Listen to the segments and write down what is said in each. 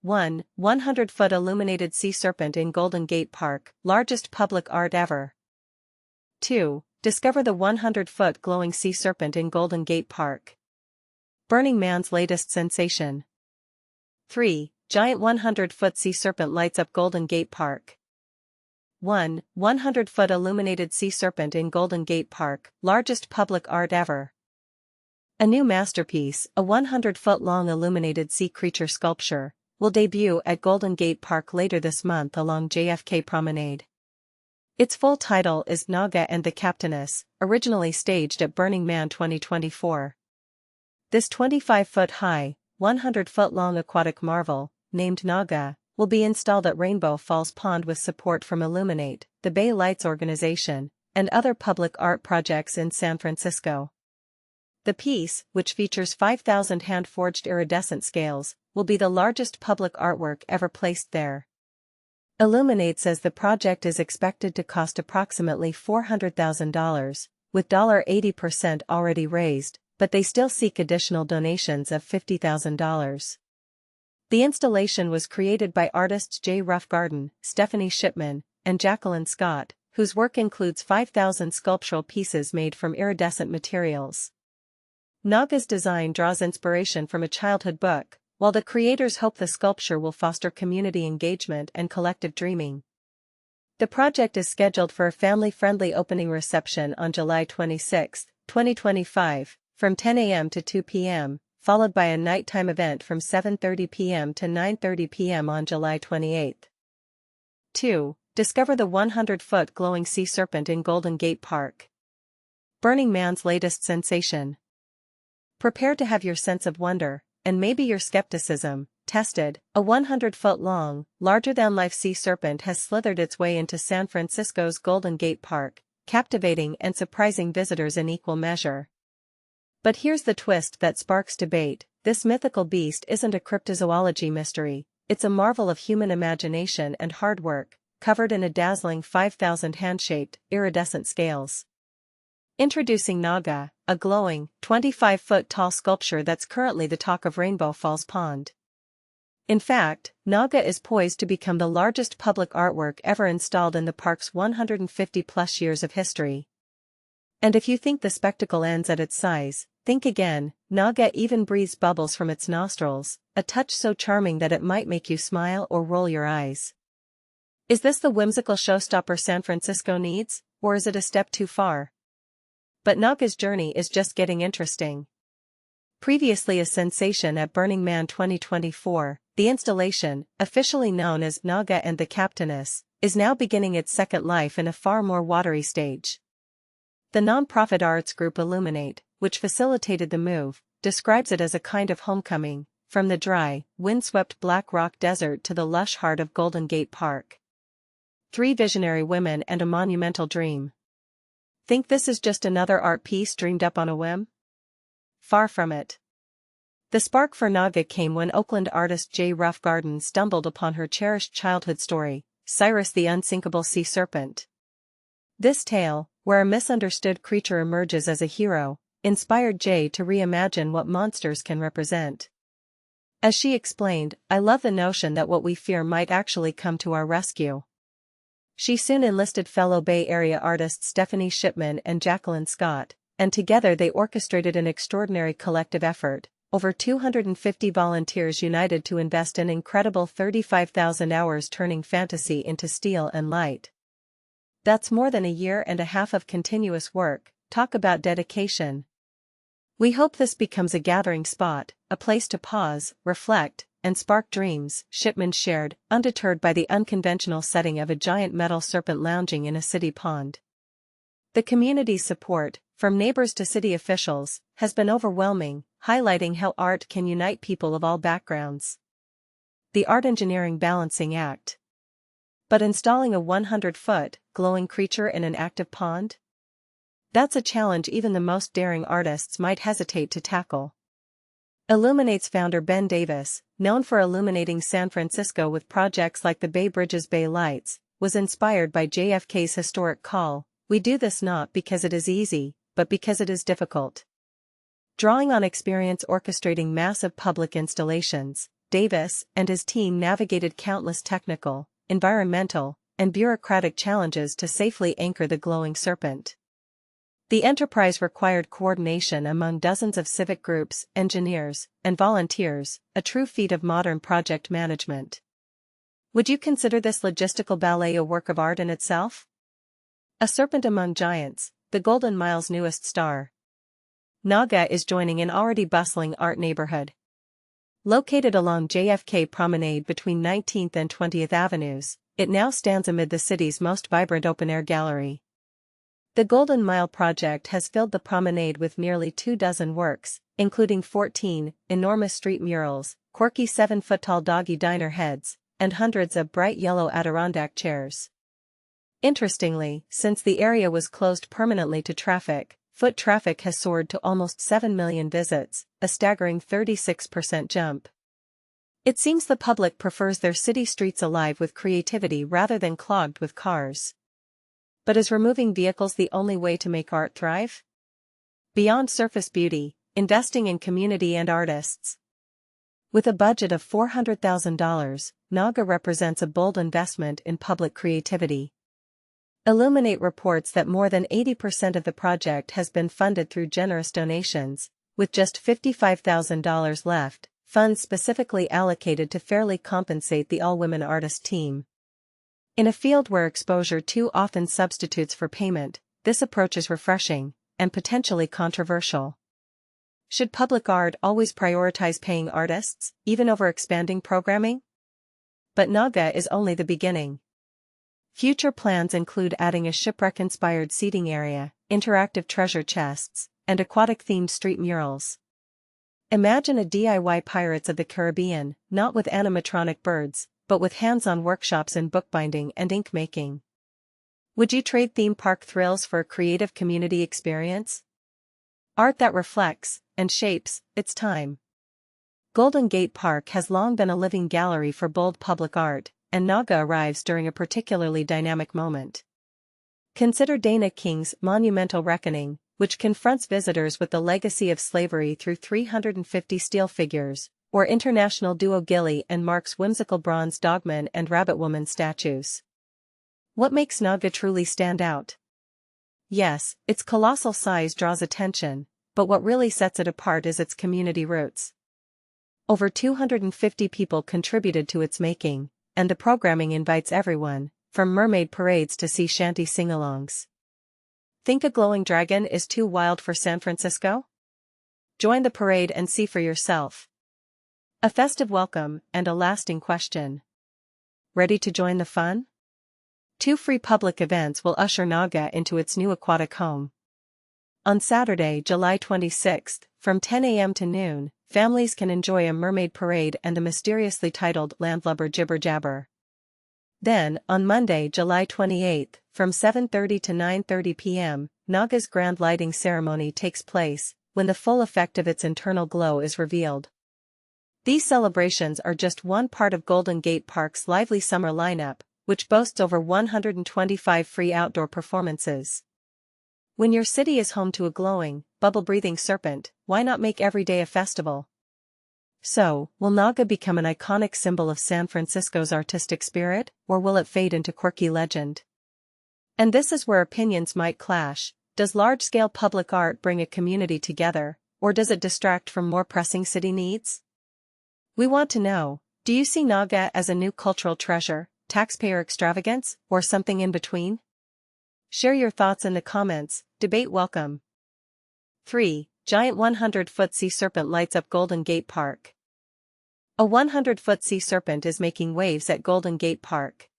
1. 100-foot illuminated sea serpent in Golden Gate Park, largest public art ever. 2. Discover the 100-foot glowing sea serpent in Golden Gate Park. Burning Man's latest sensation. 3. Giant 100-foot sea serpent lights up Golden Gate Park. 1. 100-foot illuminated sea serpent in Golden Gate Park, largest public art ever. A new masterpiece, a 100-foot-long illuminated sea creature sculpture, will debut at Golden Gate Park later this month along JFK Promenade. Its full title is Naga and the Captainess, originally staged at Burning Man 2024. This 25-foot-high, 100-foot-long aquatic marvel, named Naga, will be installed at Rainbow Falls Pond with support from Illuminated, the Bay Lights organization, and other public art projects in San Francisco. The piece, which features 5,000 hand-forged iridescent scales, will be the largest public artwork ever placed there. Illuminated says the project is expected to cost approximately $400,000, with $80% already raised, but they still seek additional donations of $50,000. The installation was created by artists Cjay Roughgarden, Shipman, and Jaquelyn Scott, whose work includes 5,000 sculptural pieces made from iridescent materials. Naga's design draws inspiration from a childhood book, while the creators hope the sculpture will foster community engagement and collective dreaming. The project is scheduled for a family-friendly opening reception on July 26, 2025, from 10 a.m. to 2 p.m., followed by a nighttime event from 7:30 p.m. to 9:30 p.m. on July 28. 2. Discover the 100-foot glowing sea serpent in Golden Gate Park. Burning Man's latest sensation. Prepare to have your sense of wonder, and maybe your skepticism, tested. A 100-foot-long, larger-than-life sea serpent has slithered its way into San Francisco's Golden Gate Park, captivating and surprising visitors in equal measure. But here's the twist that sparks debate: this mythical beast isn't a cryptozoology mystery, it's a marvel of human imagination and hard work, covered in a dazzling 5,000 hand-shaped, iridescent scales. Introducing Naga, a glowing, 25-foot-tall sculpture that's currently the talk of Rainbow Falls Pond. In fact, Naga is poised to become the largest public artwork ever installed in the park's 150-plus years of history. And if you think the spectacle ends at its size, think again. Naga even breathes bubbles from its nostrils, a touch so charming that it might make you smile or roll your eyes. Is this the whimsical showstopper San Francisco needs, or is it a step too far? But Naga's journey is just getting interesting. Previously a sensation at Burning Man 2024, the installation, officially known as Naga and the Captainess, is now beginning its second life in a far more watery stage. The non-profit arts group Illuminated, which facilitated the move, describes it as a kind of homecoming, from the dry, windswept Black Rock Desert to the lush heart of Golden Gate Park. 3 visionary women and a monumental dream. Think this is just another art piece dreamed up on a whim? Far from it. The spark for Naga came when Oakland artist Cjay Roughgarden stumbled upon her cherished childhood story, Cyrus the Unsinkable Sea Serpent. This tale, where a misunderstood creature emerges as a hero, inspired Cjay to reimagine what monsters can represent. As she explained, "I love the notion that what we fear might actually come to our rescue." She soon enlisted fellow Bay Area artists Shipman and Jaquelyn Scott, and together they orchestrated an extraordinary collective effort. Over 250 volunteers united to invest an incredible 35,000 hours turning fantasy into steel and light. That's more than a year and a half of continuous work. Talk about dedication. We hope this becomes a gathering spot, a place to pause, reflect, and spark dreams, Shipman shared, undeterred by the unconventional setting of a giant metal serpent lounging in a city pond. The community's support, from neighbors to city officials, has been overwhelming, highlighting how art can unite people of all backgrounds. The art engineering balancing act. But installing a 100-foot, glowing creature in an active pond? That's a challenge even the most daring artists might hesitate to tackle. Illuminate's founder Ben Davis, known for illuminating San Francisco with projects like the Bay Bridge's Bay Lights, was inspired by JFK's historic call, "We do this not because it is easy, but because it is difficult." Drawing on experience orchestrating massive public installations, Davis and his team navigated countless technical, environmental, and bureaucratic challenges to safely anchor the glowing serpent. The enterprise required coordination among dozens of civic groups, engineers, and volunteers, a true feat of modern project management. Would you consider this logistical ballet a work of art in itself? A serpent among giants, the Golden Mile's newest star. Naga is joining an already bustling art neighborhood. Located along JFK Promenade between 19th and 20th Avenues, it now stands amid the city's most vibrant open-air gallery. The Golden Mile project has filled the promenade with nearly 24 works, including 14 enormous street murals, quirky 7-foot-tall doggy diner heads, and hundreds of bright yellow Adirondack chairs. Interestingly, since the area was closed permanently to traffic, foot traffic has soared to almost 7 million visits, a staggering 36% jump. It seems the public prefers their city streets alive with creativity rather than clogged with cars. But is removing vehicles the only way to make art thrive? Beyond surface beauty, investing in community and artists. With a budget of $400,000, Naga represents a bold investment in public creativity. Illuminated reports that more than 80% of the project has been funded through generous donations, with just $55,000 left, funds specifically allocated to fairly compensate the all-women artist team. In a field where exposure too often substitutes for payment, this approach is refreshing, and potentially controversial. Should public art always prioritize paying artists, even over expanding programming? But Naga is only the beginning. Future plans include adding a shipwreck-inspired seating area, interactive treasure chests, and aquatic-themed street murals. Imagine a DIY Pirates of the Caribbean, not with animatronic birds, but with hands-on workshops in bookbinding and ink making. Would you trade theme park thrills for a creative community experience? Art that reflects and shapes its time. Golden Gate Park has long been a living gallery for bold public art, and Naga arrives during a particularly dynamic moment. Consider Dana King's monumental reckoning, which confronts visitors with the legacy of slavery through 350 steel figures, or international duo Gilly and Mark's whimsical bronze dogman and rabbitwoman statues. What makes Naga truly stand out? Yes, its colossal size draws attention, but what really sets it apart is its community roots. Over 250 people contributed to its making, and the programming invites everyone, from mermaid parades to sea shanty sing-alongs. Think a glowing dragon is too wild for San Francisco? Join the parade and see for yourself. A festive welcome and a lasting question. Ready to join the fun? 2 free public events will usher Naga into its new aquatic home. On Saturday, July 26th, from 10 a.m. to noon, families can enjoy a mermaid parade and a mysteriously titled landlubber jibber jabber. Then, on Monday, July 28th, from 7:30 to 9:30 p.m., Naga's grand lighting ceremony takes place, when the full effect of its internal glow is revealed. These celebrations are just one part of Golden Gate Park's lively summer lineup, which boasts over 125 free outdoor performances. When your city is home to a glowing, bubble-breathing serpent, why not make every day a festival? So, will Naga become an iconic symbol of San Francisco's artistic spirit, or will it fade into quirky legend? And this is where opinions might clash. Does large-scale public art bring a community together, or does it distract from more pressing city needs? We want to know, do you see Naga as a new cultural treasure, taxpayer extravagance, or something in between? Share your thoughts in the comments, debate welcome. 3. Giant 100-foot sea serpent lights up Golden Gate Park. A 100-foot sea serpent is making waves at Golden Gate Park.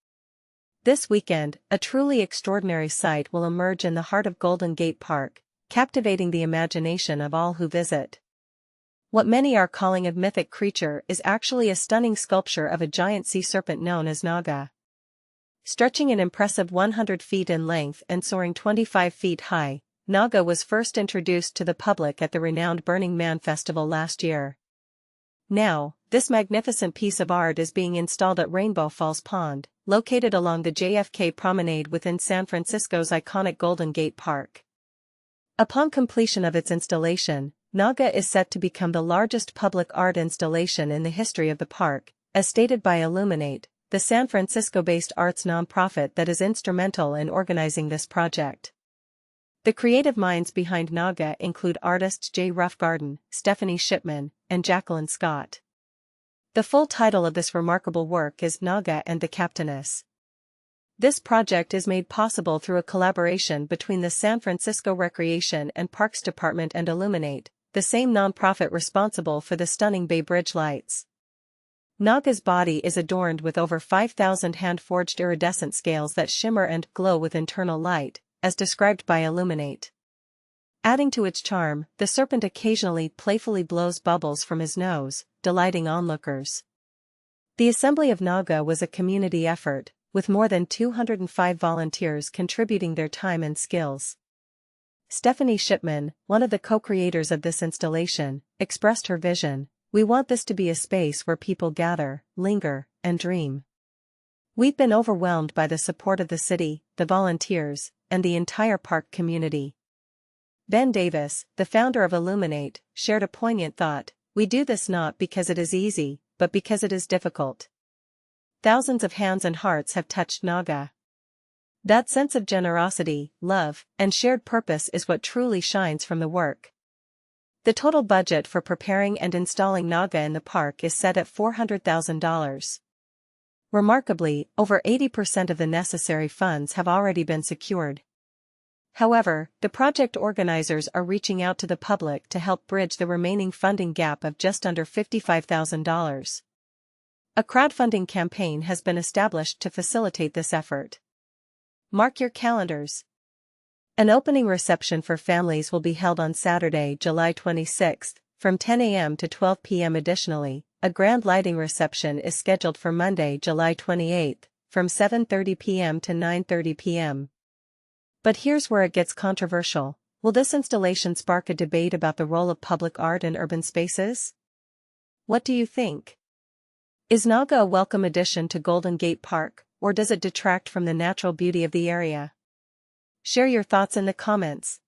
This weekend, a truly extraordinary sight will emerge in the heart of Golden Gate Park, captivating the imagination of all who visit. What many are calling a mythic creature is actually a stunning sculpture of a giant sea serpent known as Naga. Stretching an impressive 100 feet in length and soaring 25 feet high, Naga was first introduced to the public at the renowned Burning Man Festival last year. Now, this magnificent piece of art is being installed at Rainbow Falls Pond, located along the JFK Promenade within San Francisco's iconic Golden Gate Park. Upon completion of its installation, Naga is set to become the largest public art installation in the history of the park, as stated by Illuminated, the San Francisco-based arts nonprofit that is instrumental in organizing this project. The creative minds behind Naga include artists Cjay Roughgarden, Shipman, and Jaquelyn Scott. The full title of this remarkable work is Naga and the Captainess. This project is made possible through a collaboration between the San Francisco Recreation and Parks Department and Illuminated, the same nonprofit responsible for the stunning Bay Bridge lights. Naga's body is adorned with over 5,000 hand-forged iridescent scales that shimmer and glow with internal light, as described by Illuminated. Adding to its charm, the serpent occasionally playfully blows bubbles from his nose, delighting onlookers. The assembly of Naga was a community effort, with more than 205 volunteers contributing their time and skills. Shipman, one of the co-creators of this installation, expressed her vision: "We want this to be a space where people gather, linger, and dream. We've been overwhelmed by the support of the city, the volunteers, and the entire park community." Ben Davis, the founder of Illuminated, shared a poignant thought: "We do this not because it is easy, but because it is difficult. Thousands of hands and hearts have touched Naga. That sense of generosity, love, and shared purpose is what truly shines from the work." The total budget for preparing and installing Naga in the park is set at $400,000. Remarkably, over 80% of the necessary funds have already been secured. However, the project organizers are reaching out to the public to help bridge the remaining funding gap of just under $55,000. A crowdfunding campaign has been established to facilitate this effort. Mark your calendars. An opening reception for families will be held on Saturday, July 26, from 10 a.m. to 12 p.m. Additionally, a grand lighting reception is scheduled for Monday, July 28, from 7:30 p.m. to 9:30 p.m. But here's where it gets controversial: will this installation spark a debate about the role of public art in urban spaces? What do you think? Is Naga a welcome addition to Golden Gate Park, or does it detract from the natural beauty of the area? Share your thoughts in the comments.